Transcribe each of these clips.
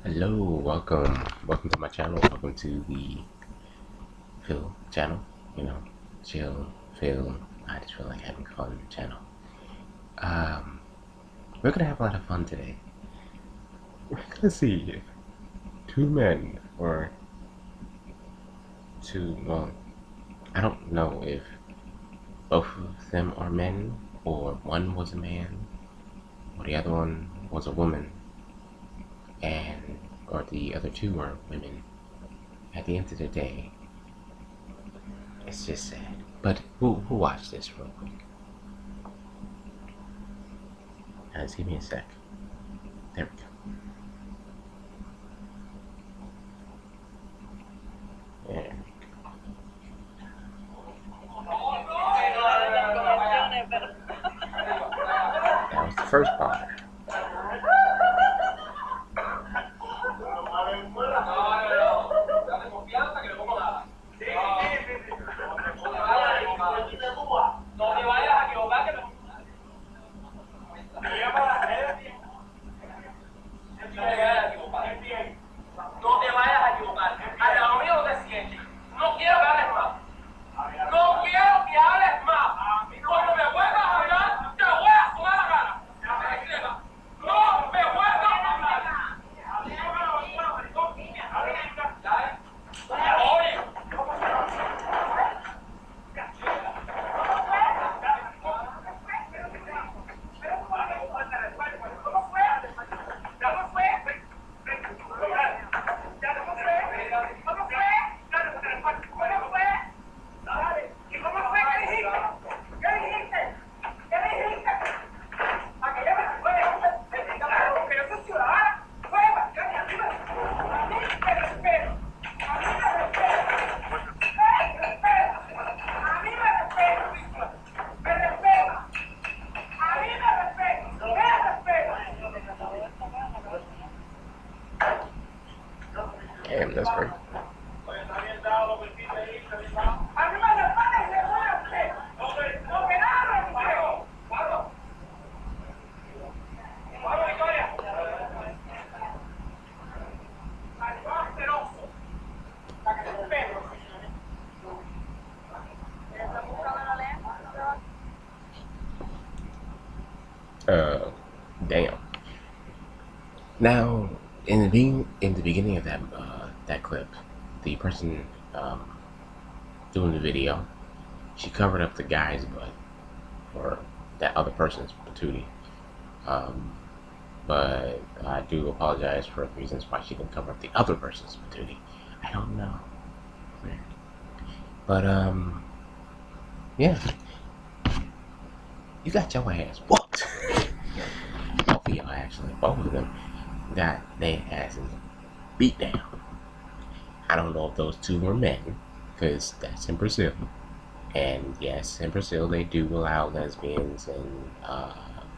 Hello, welcome to my channel. Welcome to the Phil channel. You know, chill, Phil. I just feel like having fun on the channel. Um, we're gonna have a lot of fun today. We're gonna see two men, or two. Well, I don't know if both of them are men, or one was a man, or the other one was a woman, and or the other two were women. At the end of the day, it's just sad. But who watched this real quick? Just give me a sec. There we go. There. That was the first part. Damn, that's great. Uh, damn. Now, in the beginning of that clip, the person doing the video, she covered up the guy's butt for that other person's patootie. Um, but I do apologize for the reasons why she didn't cover up the other person's patootie. I don't know. But yeah, you got your ass whooped. Both of y'all actually, both of them got their asses beat down. I don't know if those two were men, because that's in Brazil. And yes, in Brazil they do allow lesbians and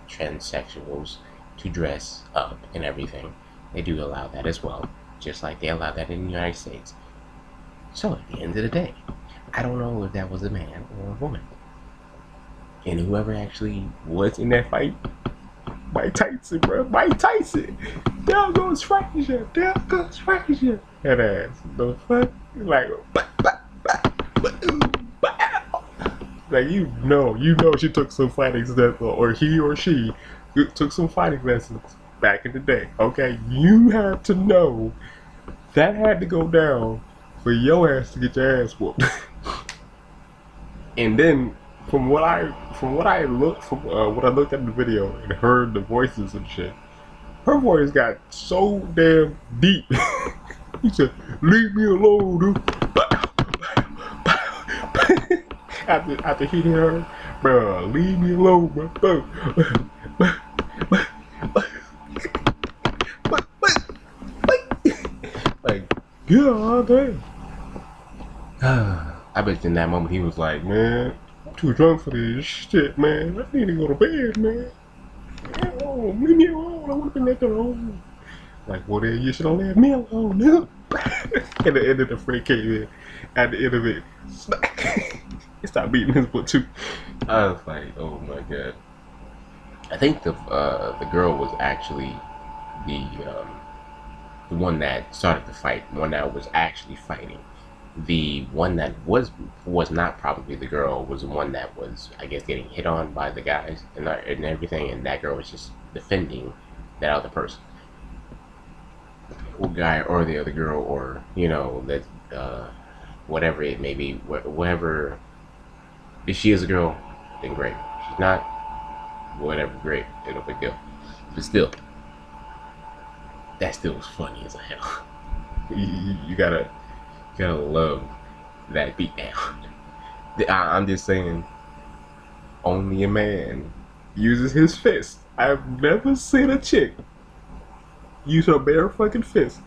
transsexuals to dress up and everything. They do allow that as well, just like they allow that in the United States. So at the end of the day, I don't know if that was a man or a woman. And whoever actually was in that fight, Mike Tyson, bro. Mike Tyson. There goes Frazier. There goes Frazier. That ass. The fuck? Like, like you know she took some fighting lessons, or he or she took some fighting lessons back in the day. Okay, you have to know that had to go down for your ass to get your ass whooped. And then from what I looked at the video and heard the voices and shit, her voice got so damn deep. He said, "Leave me alone, dude." after he hit her, bro, leave me alone, bro. Like, yeah, damn. I bet in that moment he was like, man, I'm too drunk for this shit, man. I need to go to bed, man. Oh, leave me alone. I want to be left alone. Like, well, then you should have left me alone, dude. And the end of the fray came in. At the end of it, he stopped beating his butt too. I was like, oh my god. I think the girl was actually the the one that started the fight, the one that was actually fighting. The one that was not probably the girl was the one that was, I guess, getting hit on by the guys and everything, and that girl was just defending that other person, or guy, or the other girl, or that whatever it may be, whatever. If she is a girl, then great. If she's not, whatever, great. No big deal. But still, that still was funny as hell. You gotta love that beatdown. I'm just saying, only a man uses his fist. I've never seen a chick use her bare fucking fist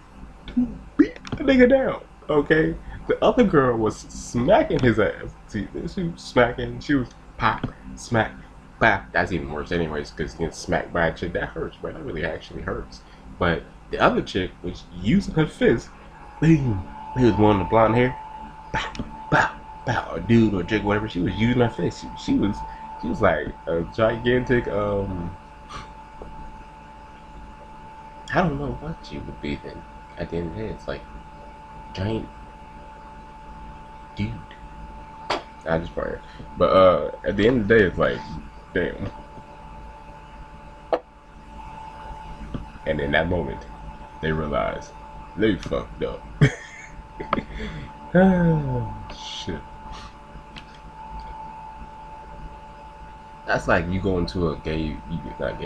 to beat a nigga down. Okay, the other girl was smacking his ass. See, she was smacking. She was pop, smack, pop. That's even worse, anyways, because getting smacked by a chick that hurts, bro. That really actually hurts. But the other chick was using her fist. Boom. He was one with the blonde hair. Bow, bow, bow. A dude or a chick, whatever. She was using her fist. She was like a gigantic. I don't know what she would be then. At the end of the day, it's like giant dude. I just playing. But at the end of the day, it's like, damn. And in that moment, they realize they fucked up. Oh, shit. That's like you go into a not gay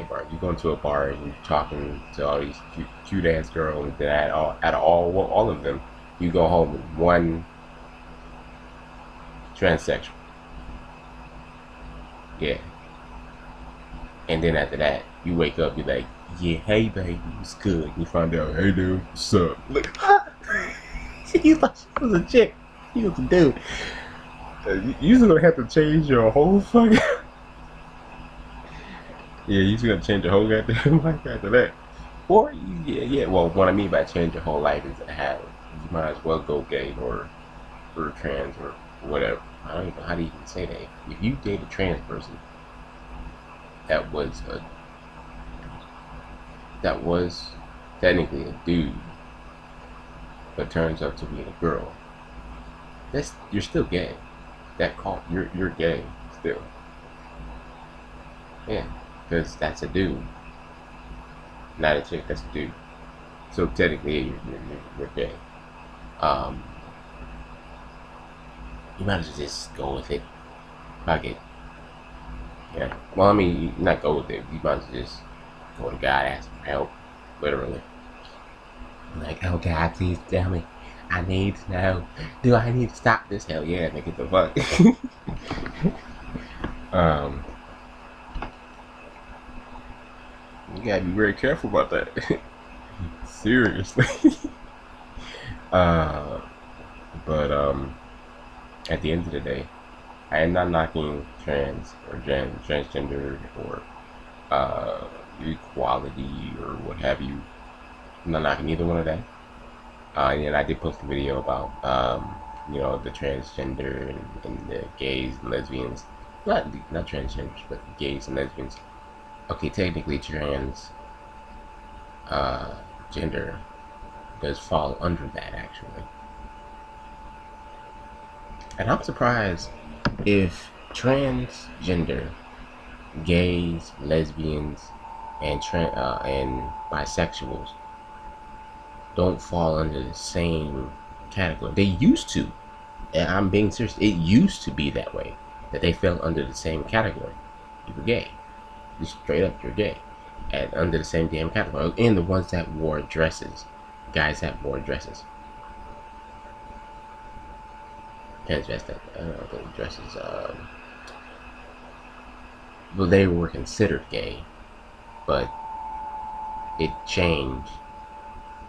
bar. You go into a bar and you're talking to all these cute ass girls. And then out of all of them, you go home with one transsexual. Yeah. And then after that, you wake up, you're like, yeah, hey baby, it's good. And you find out, hey dude, what's up? Like, you thought she was a chick. You was a dude. You're gonna have to change your whole fucking. Yeah, you're gonna change your whole goddamn life after that. Or yeah. Well, what I mean by change your whole life is to have you might as well go gay or trans or whatever. I don't even know how to even say that. If you date a trans person that was technically a dude, but turns out to be a girl, you're still gay. You're gay still. Yeah, because that's a dude, not a chick. That's a dude. So technically, you're gay. You might as well just go with it. Fuck it. Yeah. Well, I mean, not go with it. You might as well just go to God, ask for help. Literally. Like, oh God, please tell me. I need to know. Do I need to stop this? Hell yeah, nigga, the fuck. You gotta be very careful about that. Seriously. But at the end of the day, I am not knocking trans or transgender or equality or what have you. I'm not knocking either one of that. And I did post a video about the transgender and the gays and lesbians. Not transgenders, but gays and lesbians. Okay, technically trans gender does fall under that actually. And I'm surprised if transgender, gays, lesbians, and bisexuals don't fall under the same category. They used to, and I'm being serious. It used to be that way, that they fell under the same category. You were gay, just straight up, you're gay, and under the same damn category. And the ones that wore dresses, guys that wore dresses. Transvestite, I don't know, the dresses. Well, they were considered gay, but it changed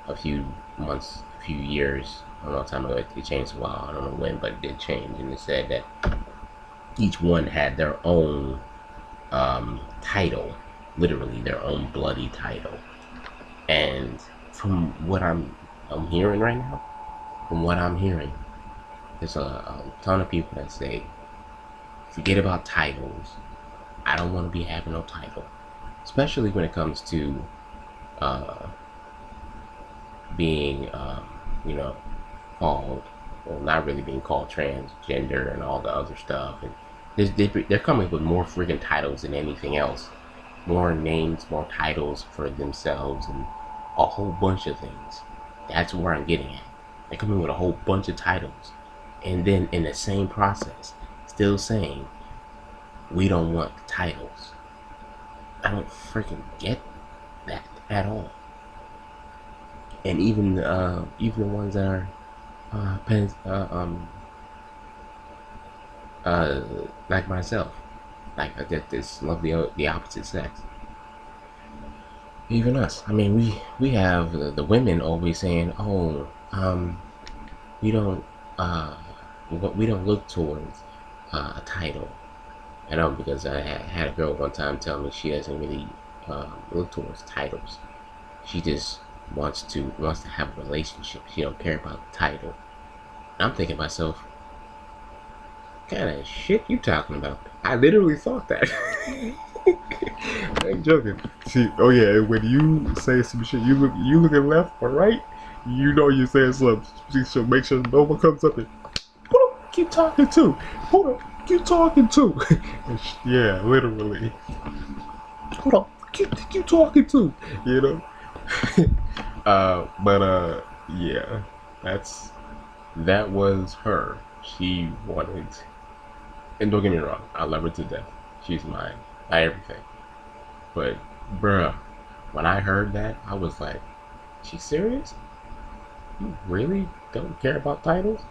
a few months, a few years, a long time ago. It changed a while. I don't know when, but it did change, and it said that each one had their own title, literally their own bloody title. And from what I'm hearing right now, there's a ton of people that say, forget about titles. I don't want to be having no title. Especially when it comes to being, you know, called, well, not really being called transgender and all the other stuff. And they're coming with more freaking titles than anything else. More names, more titles for themselves, and a whole bunch of things. That's where I'm getting at. They're coming with a whole bunch of titles. And then in the same process, still saying, we don't want the titles. I don't freaking get that at all. And even the ones that are like myself, like that this love the opposite sex. Even us. I mean, we have the women always saying, "Oh, we don't we don't look towards a title." I know because I had a girl one time tell me she doesn't really look towards titles. She just wants to have a relationship. She don't care about the title. I'm thinking to myself, what kind of shit you talking about? I literally thought that. I ain't joking. See, oh yeah, when you say some shit, you looking left or right, you know you're saying something. So make sure no one comes up and who the keep talking to? Who the keep talking to? Yeah, literally. Who the keep talking to? You know. Yeah, that was her. She wanted, and don't get me wrong, I love her to death. She's mine, my everything. But, bruh, when I heard that, I was like, she serious? You really don't care about titles?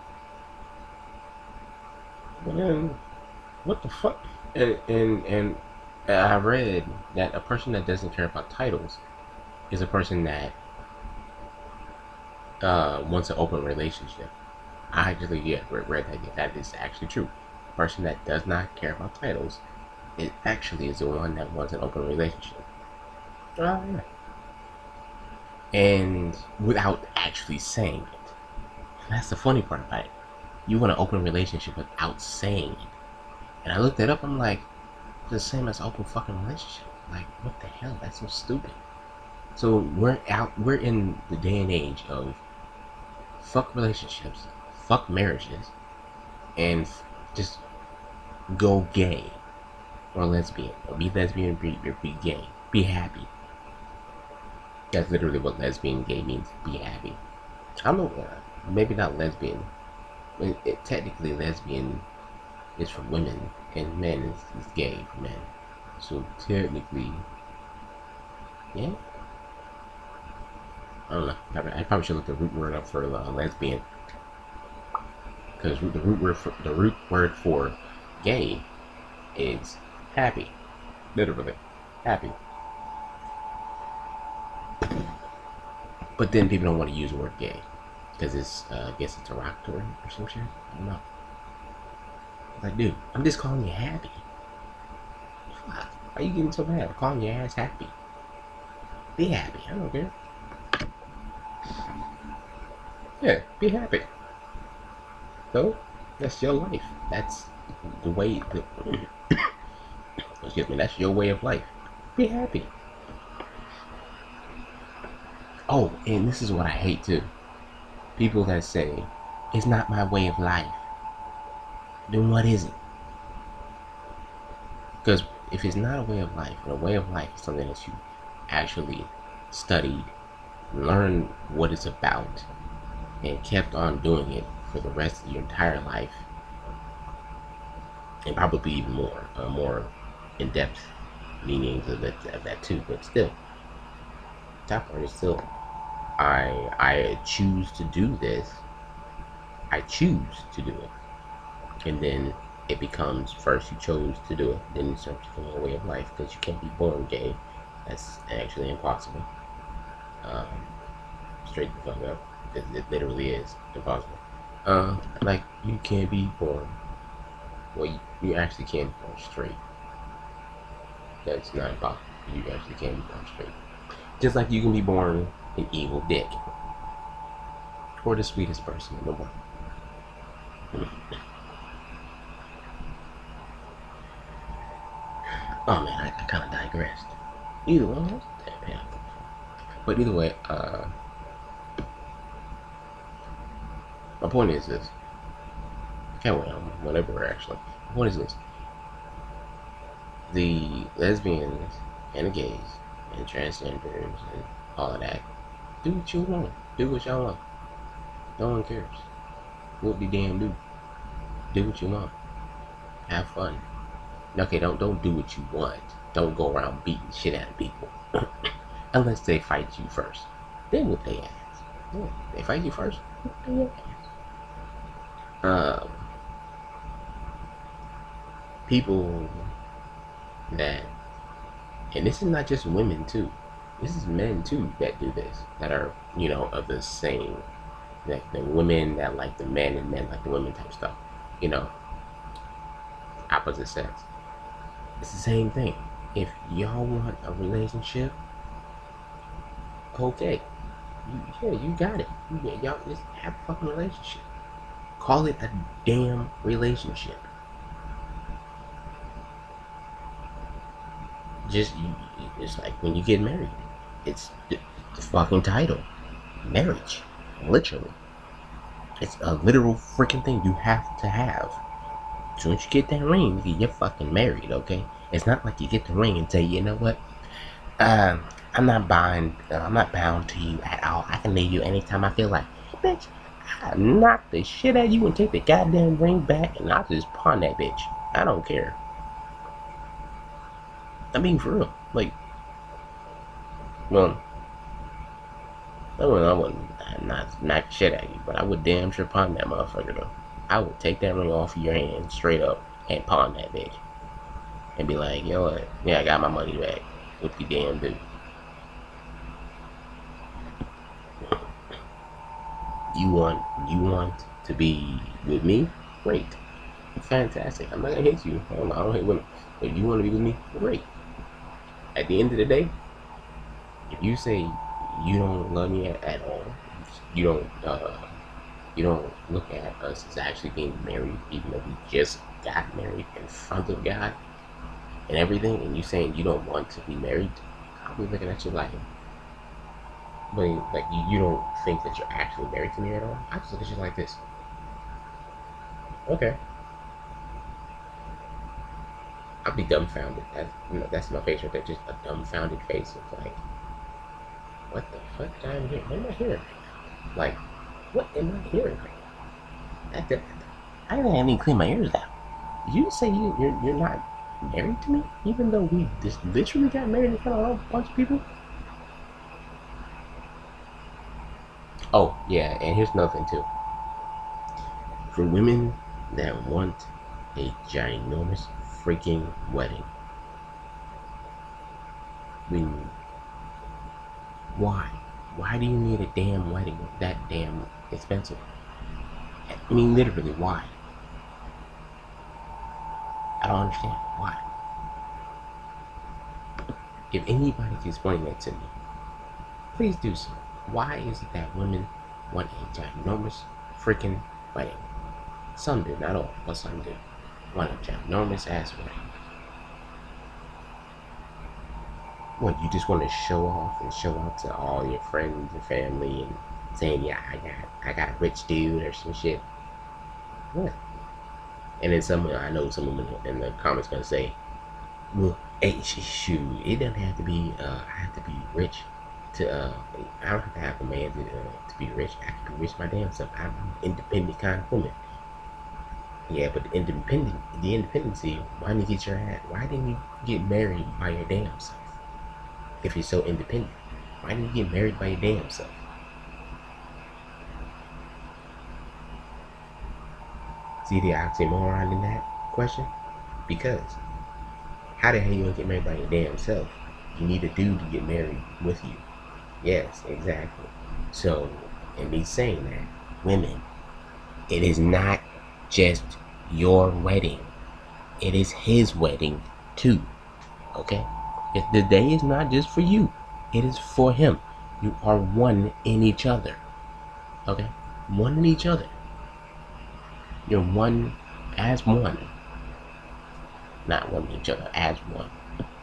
Well, then, what the fuck? And I read that a person that doesn't care about titles is a person that wants an open relationship. I actually, yeah, read that. Yeah, that is actually true. A person that does not care about titles, it actually is the one that wants an open relationship. Oh, yeah. And without actually saying it. That's the funny part about it. You want an open relationship without saying it. And I looked it up, I'm like, it's the same as open fucking relationship. Like, what the hell? That's so stupid. So we're in the day and age of fuck relationships, fuck marriages, and just go gay or lesbian, or be lesbian, be gay, be happy. That's literally what lesbian gay means. Be happy. I don't know. Maybe not lesbian. Technically, lesbian is for women, and men is gay for men. So technically, yeah. I don't know. I probably should look the root word up for lesbian, because the root word for gay is happy, literally happy. But then people don't want to use the word gay because it's I guess it's derogatory or some shit. I don't know. Like, dude, I'm just calling you happy. Fuck. Why are you getting so mad? I'm calling your ass happy. Be happy. I don't care. Yeah, be happy. So, that's your life. That's the way. Excuse me. That's your way of life. Be happy. Oh, and this is what I hate too. People that say, it's not my way of life. Then what is it? Because if it's not a way of life, and a way of life is something that you actually studied, learned what it's about, and kept on doing it for the rest of your entire life, and probably even more in-depth meanings of that too. But still, top part is still, I choose to do this. I choose to do it, and then it becomes first you chose to do it, then it starts becoming a way of life because you can't be born gay. That's actually impossible. Um, Straight the fuck up. It literally is impossible. Like you can't be born. Well, you actually can't be born straight. That's not impossible. You actually can't be born straight. Just like you can be born an evil dick or the sweetest person in the world. Oh man, I kind of digressed. Either way, but either way, My point is this. Okay, well, whatever actually. My point is this. The lesbians and the gays and transgenders and all of that, do what you want. Do what y'all want. No one cares. What the damn do? Do what you want. Have fun. Okay, don't do what you want. Don't go around beating shit out of people. Unless they fight you first. Then whip their ass. Yeah, they fight you first, whip their ass. People that, and this is not just women too. This is men too that do this. That are, of the same, like the women that like the men and men like the women type stuff. You know, opposite sex. It's the same thing. If y'all want a relationship, okay. You got it. Y'all just have a fucking relationship. Call it a damn relationship. It's like when you get married. It's the fucking title. Marriage. Literally. It's a literal freaking thing you have to have. As soon as you get that ring, you're fucking married, okay? It's not like you get the ring and say, you know what? I'm not bound to you at all. I can leave you anytime I feel like. Bitch, I knock the shit out of you and take the goddamn ring back and I'll just pawn that bitch. I don't care. I mean, for real. Like, well, I wouldn't not knock the shit out of you, but I would damn sure pawn that motherfucker though. I would take that ring off of your hand straight up and pawn that bitch. And be like, yo what? Yeah, I got my money back. What you damn do? You want to be with me? Great. Fantastic. I'm not gonna hit you. I don't hate women. If you want to be with me, great. At the end of the day, if you say you don't love me at all, you don't look at us as actually being married, even though we just got married in front of God and everything, and you saying you don't want to be married, I'll be looking at you like, like you don't think that you're actually married to me at all. I just look at you like this. Okay. I'll be dumbfounded. That's my face right there. Just a dumbfounded face of like, what the fuck did I hear? What am I hearing? Like, what am I hearing? I didn't even clean my ears out. You say you're not married to me, even though we just literally got married in front of a bunch of people. Oh yeah, and here's another thing too. For women that want a ginormous freaking wedding, why? Why do you need a damn wedding that damn expensive? I mean, literally, why? I don't understand. Why? If anybody can explain that to me, please do so. Why is it that women want a ginormous freaking wedding? Some do, not all, but some do. Want a ginormous ass wedding. What, you just want to show off and show out to all your friends and family and saying, yeah, I got a rich dude or some shit? What? And then I know someone in the comments gonna say, well, hey, shoot, it doesn't have to be, I have to be rich to, I don't have to have a man to be rich. I can be rich my damn self. I'm an independent kind of woman. Yeah, but the independency, why didn't you get your ass? Why didn't you get married by your damn self? If you're so independent, why didn't you get married by your damn self? See the oxymoron in that question? Because how the hell you gonna get married by your damn self? You need a dude to get married with you. Yes, exactly. So, in me saying that, women, it is not just your wedding. It is his wedding too. Okay? The day is not just for you. It is for him. You are one in each other. Okay? One in each other. You're one as one. Not one in each other, as one.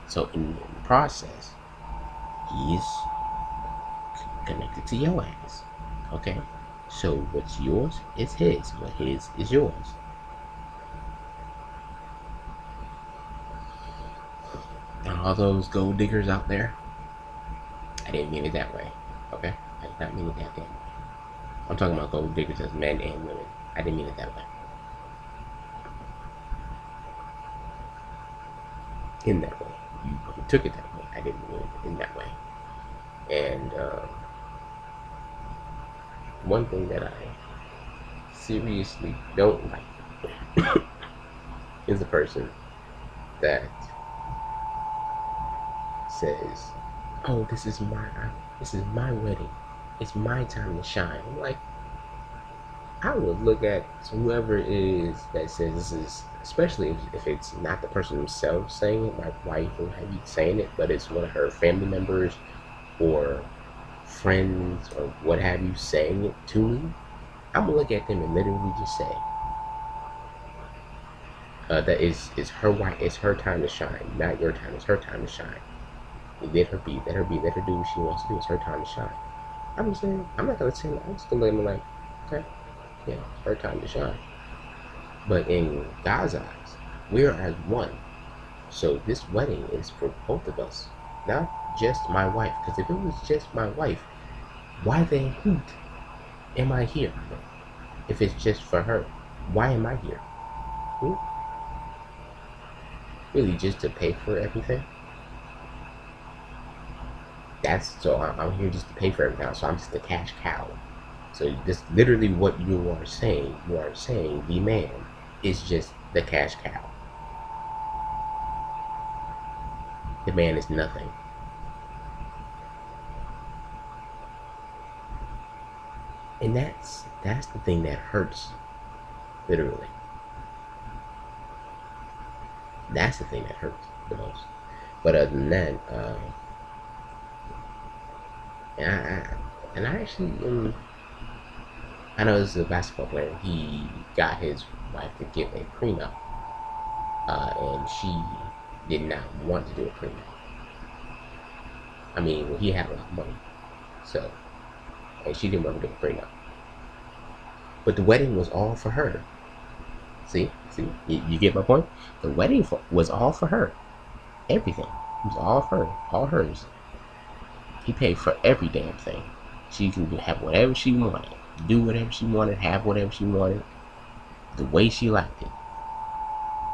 So in the process, he's connected to your ass. Okay? So what's yours is his. What his is yours. And all those gold diggers out there, I didn't mean it that way. Okay? I did not mean it that way. I'm talking about gold diggers as men and women. I didn't mean it that way. In that way. You took it that way. I didn't mean it in that way. And one thing that I seriously don't like is a person that says, "Oh, this is my wedding. It's my time to shine." I'm like, I would look at whoever it is that says this is, especially if it's not the person themselves saying it, my wife or have you saying it, but it's one of her family members or friends or what have you saying it to me. I'm gonna look at them and literally just say, that is her wife. It's her time to shine, not your time. It's her time to shine. Let her be. Let her be. Let her do what she wants to do. It's her time to shine. I'm just saying. I'm not gonna say that. I'm just gonna let them like, okay, yeah, it's her time to shine. But in God's eyes, we are as one. So this wedding is for both of us, not just my wife. Because if it was just my wife, why the hoot am I here? If it's just for her, why am I here? Hmm? Really, just to pay for everything? That's so I'm here just to pay for everything. So I'm just a cash cow. So this literally what you are saying. You are saying the man is just the cash cow. The man is nothing. And that's the thing that hurts, literally. That's the thing that hurts the most. But other than that, and I actually, I know this is a basketball player. He got his wife to get a prenup, and she did not want to do a prenup. I mean, well, he had a lot of money, so and she didn't want to do a prenup. But the wedding was all for her. See, you get my point. The wedding was all for her. Everything. It was all for her, all hers. He paid for every damn thing. She can have whatever she wanted, do whatever she wanted, have whatever she wanted, the way she liked it.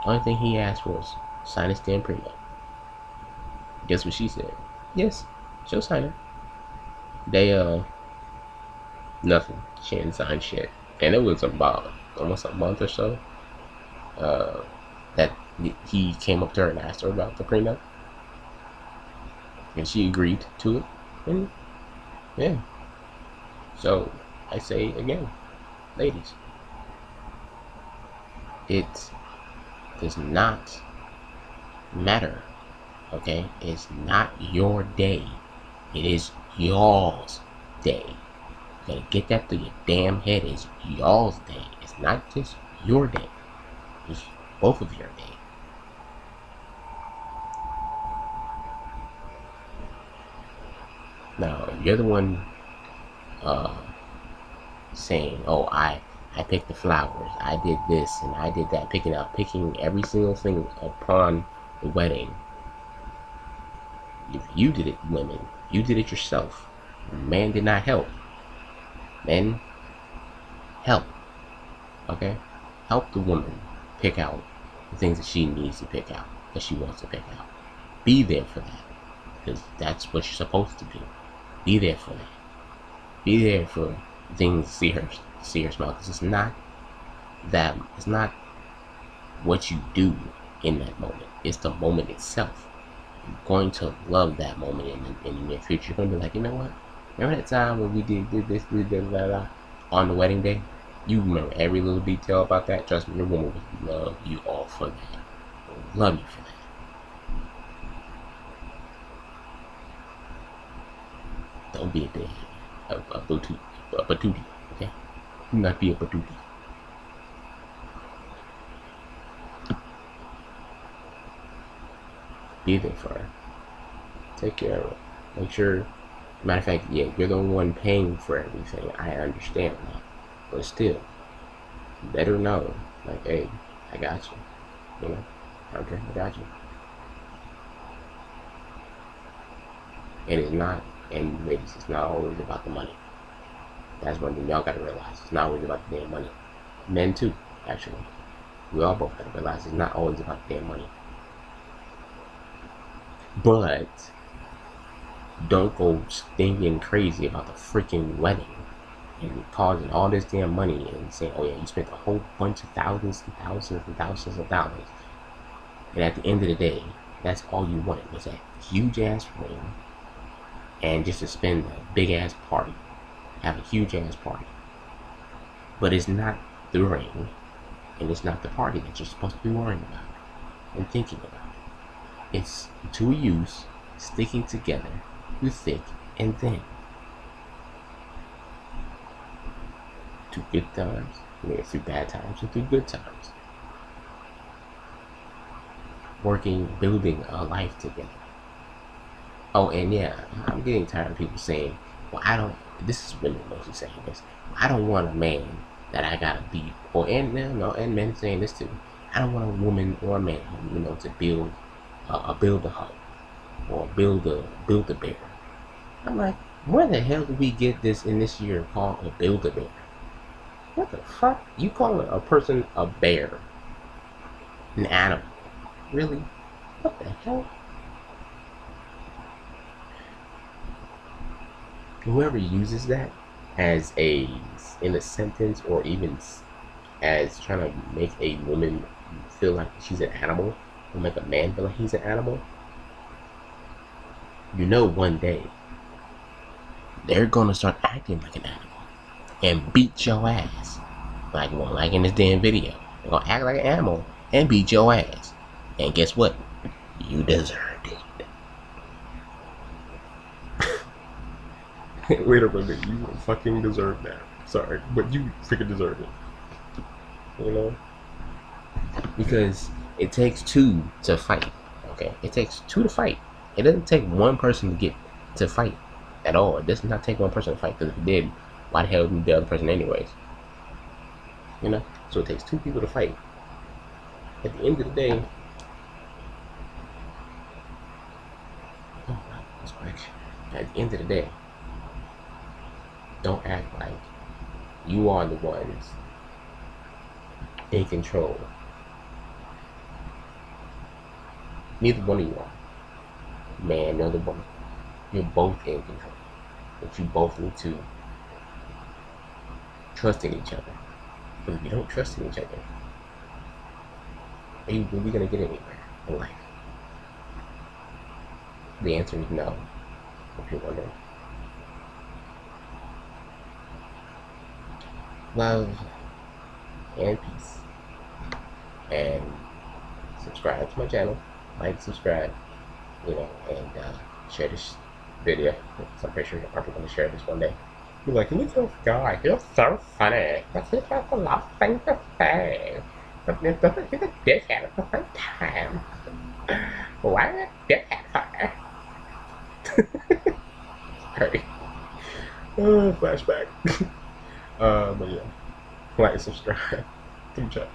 The only thing he asked was sign his damn prenup. Guess what she said? Yes, she'll sign it. They nothing. She didn't sign shit, and it was about almost a month or so uh, that he came up to her and asked her about the prenup, and she agreed to it. And yeah, so I say again, ladies, it does not matter. Okay, it's not your day. It is y'all's day. You gotta get that through your damn head. It's y'all's day. It's not just your day. It's both of your day. Now, you're the one uh, saying, "Oh, I picked the flowers. I did this and I did that." Picking every single thing upon the wedding. If you did it, women, you did it yourself. Man did not help. Men, help. Okay, help the woman pick out the things that she needs to pick out, that she wants to pick out. Be there for that, because that's what you're supposed to do. Be there for that. Be there for things to see her smile. Because it's not that. It's not what you do in that moment. It's the moment itself. You're going to love that moment in the near future. You're going to be like, you know what? Remember that time when we did this, did that, on the wedding day? You remember every little detail about that. Trust me, your woman would love you all for that. Love you for that. Don't be a patootie, okay? Do not be a patootie. Be there for her. Take care of her. Make sure. Matter of fact, yeah, you're the one paying for everything. I understand that. But still, better know, like, hey, I got you. You know, okay, I got you. And it's not, and ladies, it's not always about the money. That's one thing y'all gotta realize. It's not always about the damn money. Men too, actually. We all both gotta realize it's not always about the damn money. But don't go stinking crazy about the freaking wedding and causing all this damn money and saying, oh yeah, you spent a whole bunch of thousands and thousands and thousands of dollars. And at the end of the day, that's all you wanted was that huge ass ring and just to spend a big ass party. Have a huge ass party. But it's not the ring and it's not the party that you're supposed to be worrying about and thinking about. It's two yous sticking together through thick and thin. Through good times, through bad times, and through good times. Working, building a life together. Oh, and yeah, I'm getting tired of people saying, well, I don't, this is women mostly saying this, I don't want a man that I gotta beat, and men saying this too, I don't want a woman or a man, to build a hut, or build a bear. I'm like, where the hell did we get this in this year called a build a bear? What the fuck? You call a person a bear? An animal? Really? What the hell? Whoever uses that as in a sentence or even as trying to make a woman feel like she's an animal or make a man feel like he's an animal, one day they're gonna start acting like an animal and beat your ass. Like in this damn video. They're gonna act like an animal and beat your ass. And guess what? You deserved it. Wait a minute, you fucking deserve that. Sorry, but you freaking deserve it. Because it takes two to fight. Okay? It takes two to fight. It doesn't take one person to fight at all. It does not take one person to fight, because if it did, why the hell would the other person anyways? So it takes two people to fight. At the end of the day, at the end of the day, don't act like you are the ones in control. Neither one of you are. Man, nor the woman. You're both in control. But you both need to trust in each other. But if you don't trust in each other, are we going to get anywhere in life? The answer is no, if you're wondering. Love and peace. And subscribe to my channel. Like, subscribe, and share this video. So I'm pretty sure you're probably going to share this one day. You're like, look at this guy, you're so funny. But he has a lot of things to say. But he's a dickhead at the same time. Why is a dickhead for? Sorry. Flashback. But yeah. Like and subscribe to the channel.